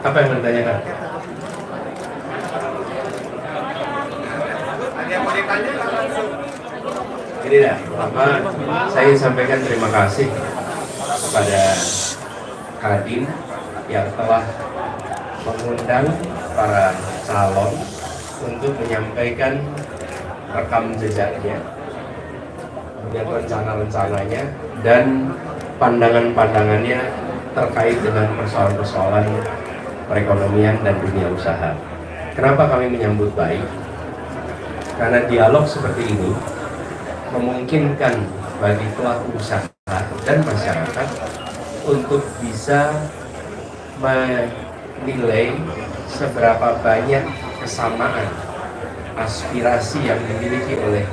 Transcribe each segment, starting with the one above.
Apa yang ditanyakan? Ini dah, saya sampaikan terima kasih kepada Kadin yang telah mengundang para calon untuk menyampaikan rekam jejaknya, kemudian rencana-rencananya dan pandangan-pandangannya terkait dengan persoalan-persoalan perekonomian dan dunia usaha. Kenapa kami menyambut baik? Karena dialog seperti ini memungkinkan bagi pelaku usaha dan masyarakat untuk bisa menilai seberapa banyak kesamaan aspirasi yang dimiliki oleh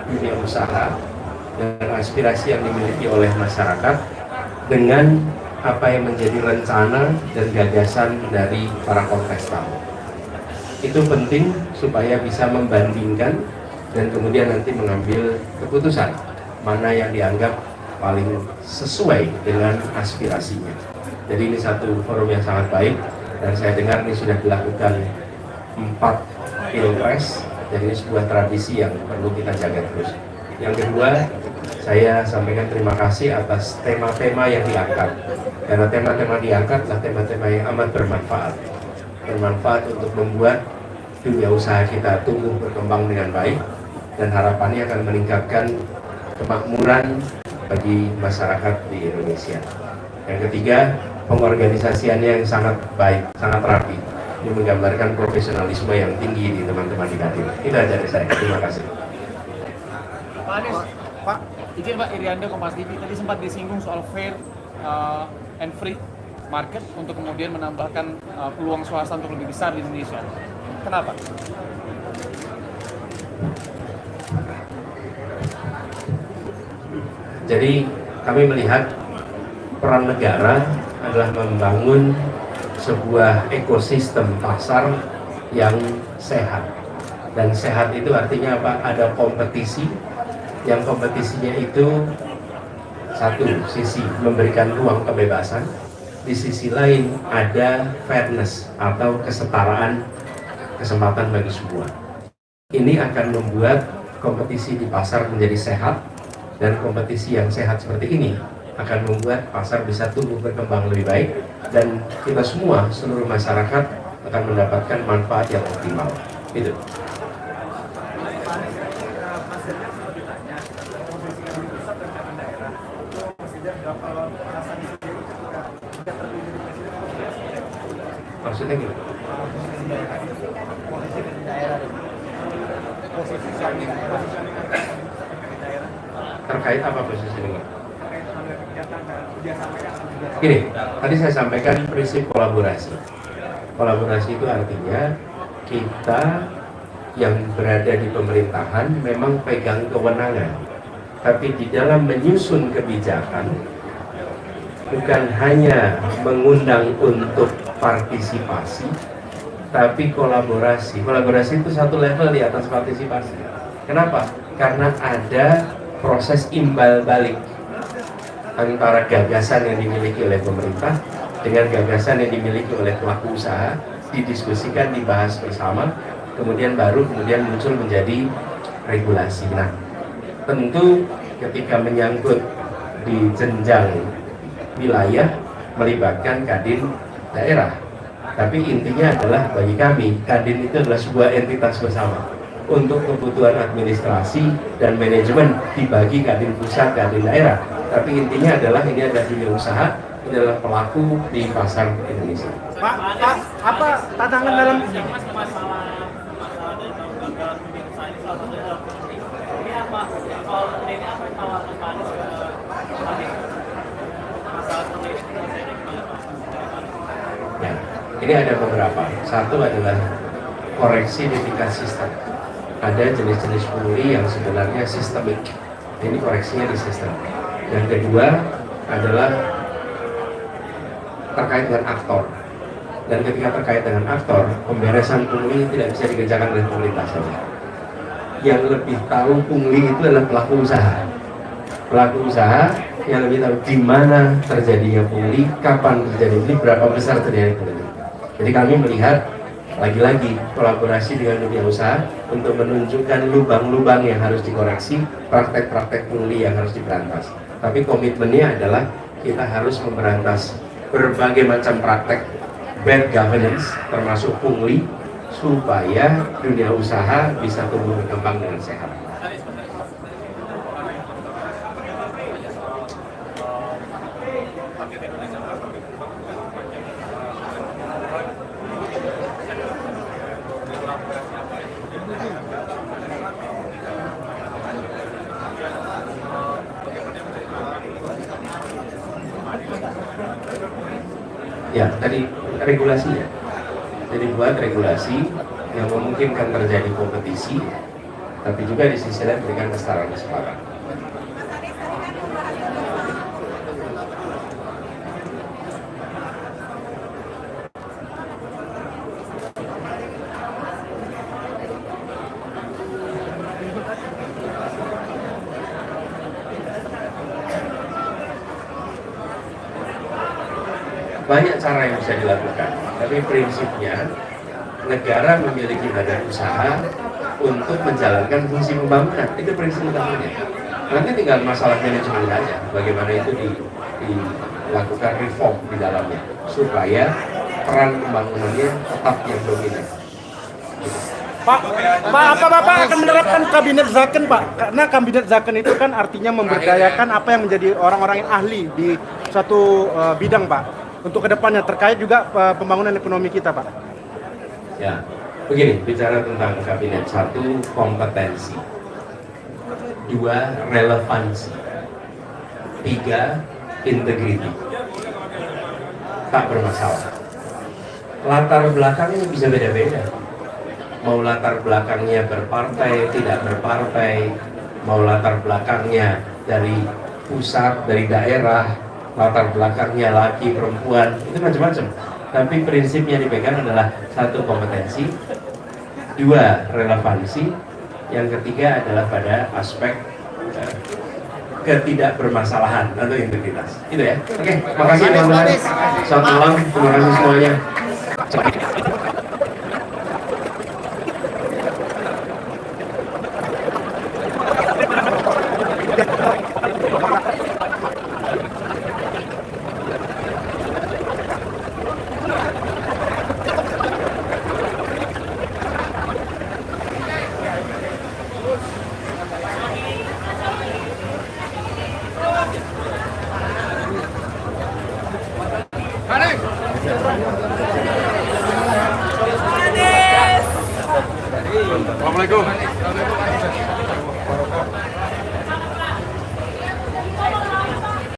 dunia usaha dan aspirasi yang dimiliki oleh masyarakat dengan apa yang menjadi rencana dan gagasan dari para kontestan. Itu penting supaya bisa membandingkan dan kemudian nanti mengambil keputusan mana yang dianggap paling sesuai dengan aspirasinya. Jadi ini satu forum yang sangat baik dan saya dengar ini sudah dilakukan 4 pilpres, jadi ini sebuah tradisi yang perlu kita jaga terus. Yang kedua, saya sampaikan terima kasih atas tema-tema yang diangkat, karena tema-tema diangkat adalah tema-tema yang amat bermanfaat untuk membuat dunia usaha kita tumbuh berkembang dengan baik dan harapannya akan meningkatkan kemakmuran bagi masyarakat di Indonesia. Yang ketiga, pengorganisasiannya yang sangat baik, sangat rapi. Ini menggambarkan profesionalisme yang tinggi di teman-teman di Kadin. Itu aja dari saya. Terima kasih. Pak Anies, Pak, izin Pak Irianda Kompas TV tadi sempat disinggung soal fair and free market untuk kemudian menambahkan peluang swasta untuk lebih besar di Indonesia. Kenapa? Jadi kami melihat peran negara adalah membangun sebuah ekosistem pasar yang sehat. Dan sehat itu artinya apa? Ada kompetisi, yang kompetisinya itu satu sisi memberikan ruang kebebasan, di sisi lain ada fairness atau kesetaraan kesempatan bagi semua. Ini akan membuat kompetisi di pasar menjadi sehat, dan kompetisi yang sehat seperti ini akan membuat pasar bisa tumbuh berkembang lebih baik dan kita semua, seluruh masyarakat akan mendapatkan manfaat yang optimal. Itu. Maksudnya gimana? Terkait apa posisi ini? Gini, tadi saya sampaikan prinsip kolaborasi. Kolaborasi itu artinya kita yang berada di pemerintahan memang pegang kewenangan, tapi di dalam menyusun kebijakan bukan hanya mengundang untuk partisipasi, tapi kolaborasi. Kolaborasi itu satu level di atas partisipasi. Kenapa? Karena ada proses imbal balik antara gagasan yang dimiliki oleh pemerintah dengan gagasan yang dimiliki oleh pelaku usaha, didiskusikan, dibahas bersama, kemudian muncul menjadi regulasi. Nah, tentu ketika menyangkut di jenjang wilayah melibatkan Kadin daerah, tapi intinya adalah bagi kami Kadin itu adalah sebuah entitas bersama. Untuk kebutuhan administrasi dan manajemen dibagi Kadin pusat, Kadin daerah, tapi intinya adalah ini adalah dunia usaha, ini adalah pelaku di pasar Indonesia. Pak, apa tantangan dalam ini? Ya, ini ada beberapa. Satu adalah koreksi di tingkat sistem. Ada jenis-jenis pungli yang sebenarnya sistemik. Ini koreksinya di sistem. Yang kedua adalah terkait dengan aktor. Dan ketika terkait dengan aktor, pemberesan pungli tidak bisa dikerjakan oleh pemerintah saja. Yang lebih tahu pungli itu adalah pelaku usaha. Pelaku usaha yang lebih tahu di mana terjadinya pungli, kapan terjadi pungli, berapa besar terjadi pungli. Jadi kami melihat lagi-lagi kolaborasi dengan dunia usaha untuk menunjukkan lubang-lubang yang harus dikoreksi, praktek-praktek pungli yang harus diberantas. Tapi komitmennya adalah kita harus memberantas berbagai macam praktek bad governance, termasuk pungli, supaya dunia usaha bisa tumbuh berkembang dengan sehat. Ya, tadi regulasinya. Jadi buat regulasi yang memungkinkan terjadi kompetisi, tapi juga di sisi lain berikan kesetaraan kesempatan. Banyak cara yang bisa dilakukan, tapi prinsipnya negara memiliki badan usaha untuk menjalankan fungsi pembangunan. Itu prinsip utamanya. Nanti tinggal masalah manajemen saja, bagaimana itu dilakukan reform di dalamnya, supaya peran pembangunannya tetap yang dominan. Pak, apa Bapak akan menerapkan kabinet Zaken, Pak? Karena kabinet Zaken itu kan artinya memberdayakan apa yang menjadi orang-orang yang ahli di suatu bidang, Pak. Untuk kedepannya terkait juga pembangunan ekonomi kita, Pak. Ya, begini, bicara tentang kabinet, 1, kompetensi, 2, relevansi, 3, integriti. Tak bermasalah. Latar belakangnya bisa beda-beda. Mau latar belakangnya berpartai, tidak berpartai, mau latar belakangnya dari pusat, dari daerah, latar belakangnya laki, perempuan, itu macam-macam. Tapi prinsipnya dipegang adalah 1, kompetensi, 2, relevansi, yang ketiga adalah pada aspek ketidakbermasalahan atau integritas. Itu ya. Oke, makasih teman-teman. Selamat malam, terima kasih semuanya. Assalamualaikum.